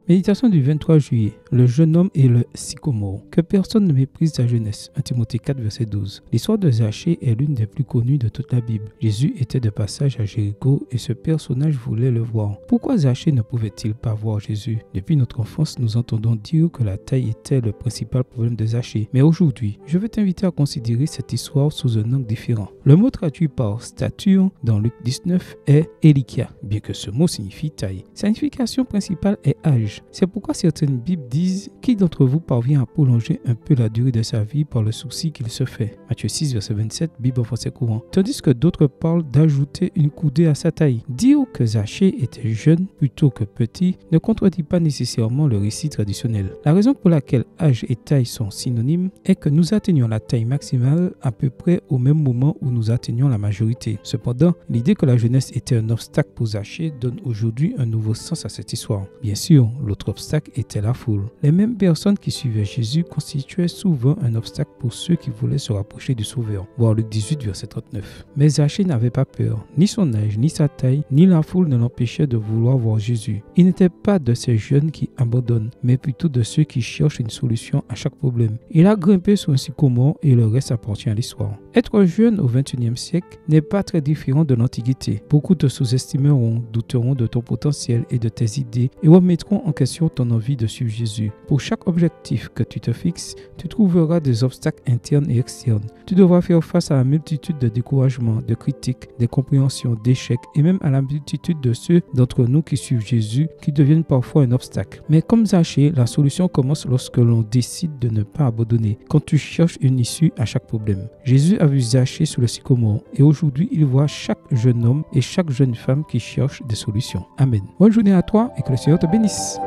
Méditation du 23 juillet. Le jeune homme et le sycomore. Que personne ne méprise sa jeunesse. 1 Timothée 4, verset 12. L'histoire de Zachée est l'une des plus connues de toute la Bible. Jésus était de passage à Jéricho et ce personnage voulait le voir. Pourquoi Zachée ne pouvait-il pas voir Jésus? Depuis notre enfance, nous entendons dire que la taille était le principal problème de Zachée. Mais aujourd'hui, je veux t'inviter à considérer cette histoire sous un angle différent. Le mot traduit par stature dans Luc 19 est Elikia, bien que ce mot signifie taille. Sa signification principale est âge. C'est pourquoi certaines Bibles disent « Qui d'entre vous parvient à prolonger un peu la durée de sa vie par le souci qu'il se fait ?» Matthieu 6, verset 27, Bible en français courant. Tandis que d'autres parlent d'ajouter une coudée à sa taille. Dire que Zachée était jeune plutôt que petit ne contredit pas nécessairement le récit traditionnel. La raison pour laquelle âge et taille sont synonymes est que nous atteignons la taille maximale à peu près au même moment où nous atteignons la majorité. Cependant, l'idée que la jeunesse était un obstacle pour Zachée donne aujourd'hui un nouveau sens à cette histoire. Bien sûr, l'autre obstacle était la foule. Les mêmes personnes qui suivaient Jésus constituaient souvent un obstacle pour ceux qui voulaient se rapprocher du Sauveur. Voir Luc 18, verset 39. Mais Zachée n'avait pas peur. Ni son âge, ni sa taille, ni la foule ne l'empêchaient de vouloir voir Jésus. Il n'était pas de ces jeunes qui abandonnent, mais plutôt de ceux qui cherchent une solution à chaque problème. Il a grimpé sur un sycomore et le reste appartient à l'histoire. Être jeune au XXIe siècle n'est pas très différent de l'Antiquité. Beaucoup te sous-estimeront, douteront de ton potentiel et de tes idées et remettront en question ton envie de suivre Jésus. Pour chaque objectif que tu te fixes, tu trouveras des obstacles internes et externes. Tu devras faire face à la multitude de découragements, de critiques, d'incompréhensions, d'échecs et même à la multitude de ceux d'entre nous qui suivent Jésus qui deviennent parfois un obstacle. Mais comme Zachée, la solution commence lorsque l'on décide de ne pas abandonner, quand tu cherches une issue à chaque problème. Jésus a vu Zachée sous le sycomore et aujourd'hui il voit chaque jeune homme et chaque jeune femme qui cherche des solutions. Amen. Bonne journée à toi et que le Seigneur te bénisse.